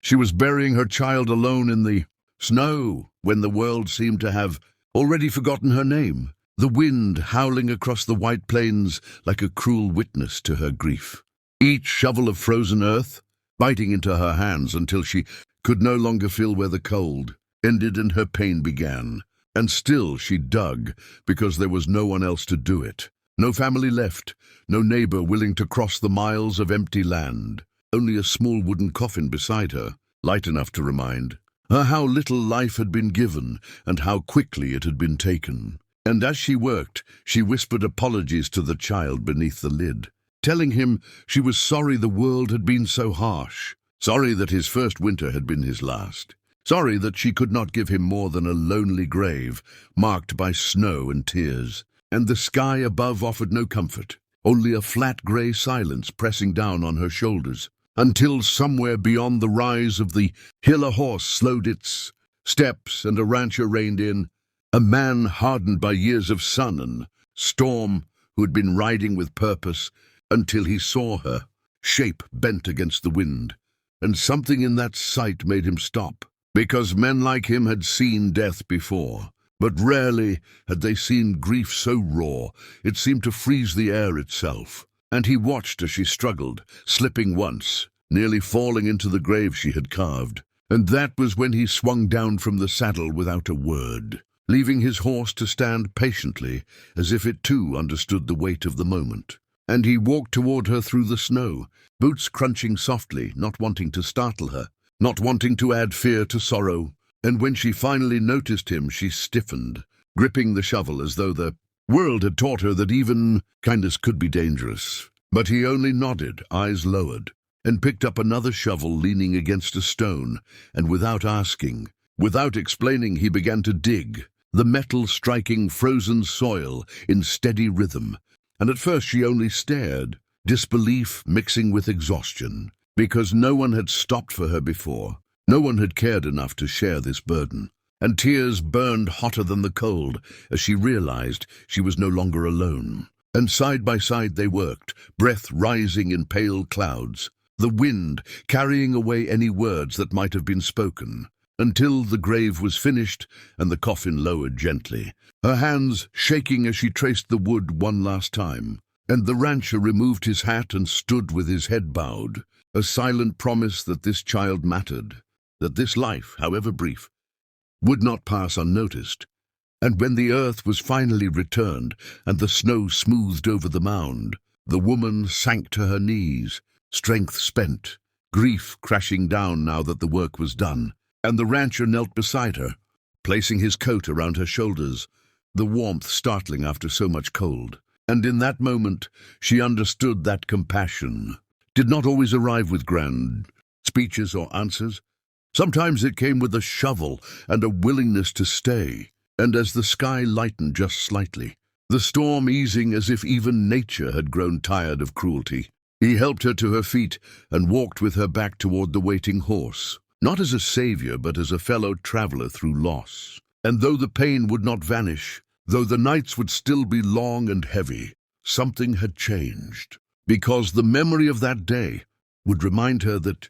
She was burying her child alone in the snow when the world seemed to have already forgotten her name, the wind howling across the white plains like a cruel witness to her grief. Each shovel of frozen earth biting into her hands until she could no longer feel where the cold ended and her pain began. And still she dug, because there was no one else to do it. No family left, no neighbor willing to cross the miles of empty land. Only a small wooden coffin beside her, light enough to remind her how little life had been given and how quickly it had been taken. And as she worked, she whispered apologies to the child beneath the lid, telling him she was sorry the world had been so harsh, sorry that his first winter had been his last, sorry that she could not give him more than a lonely grave marked by snow and tears. And the sky above offered no comfort, only a flat grey silence pressing down on her shoulders, until somewhere beyond the rise of the hill a horse slowed its steps and a rancher reined in, a man hardened by years of sun and storm who had been riding with purpose until he saw her, shape bent against the wind. And something in that sight made him stop, because men like him had seen death before, but rarely had they seen grief so raw it seemed to freeze the air itself. And he watched as she struggled, slipping once, nearly falling into the grave she had carved. And that was when he swung down from the saddle without a word, leaving his horse to stand patiently, as if it too understood the weight of the moment. And he walked toward her through the snow, boots crunching softly, not wanting to startle her, not wanting to add fear to sorrow. And when she finally noticed him, she stiffened, gripping the shovel as though the world had taught her that even kindness could be dangerous. But he only nodded, eyes lowered, and picked up another shovel leaning against a stone, and without asking, without explaining, he began to dig, the metal striking frozen soil in steady rhythm. And at first she only stared, disbelief mixing with exhaustion, because no one had stopped for her before. No one had cared enough to share this burden, and tears burned hotter than the cold as she realized she was no longer alone. And side by side they worked, breath rising in pale clouds, the wind carrying away any words that might have been spoken, until the grave was finished and the coffin lowered gently, her hands shaking as she traced the wood one last time. And the rancher removed his hat and stood with his head bowed, a silent promise that this child mattered, that this life, however brief, would not pass unnoticed. And when the earth was finally returned and the snow smoothed over the mound, the woman sank to her knees, strength spent, grief crashing down now that the work was done. And the rancher knelt beside her, placing his coat around her shoulders, the warmth startling after so much cold. And in that moment, she understood that compassion did not always arrive with grand speeches or answers. Sometimes it came with a shovel and a willingness to stay. And as the sky lightened just slightly, the storm easing as if even nature had grown tired of cruelty, he helped her to her feet and walked with her back toward the waiting horse, not as a savior but as a fellow traveler through loss. And though the pain would not vanish, though the nights would still be long and heavy, something had changed, because the memory of that day would remind her that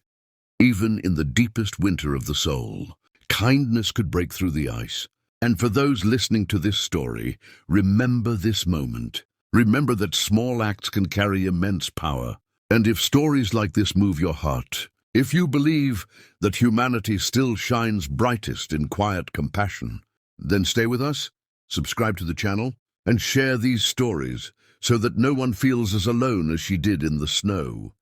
even in the deepest winter of the soul, kindness could break through the ice. And for those listening to this story, remember this moment. Remember that small acts can carry immense power. And if stories like this move your heart, if you believe that humanity still shines brightest in quiet compassion, then stay with us, subscribe to the channel, and share these stories so that no one feels as alone as she did in the snow.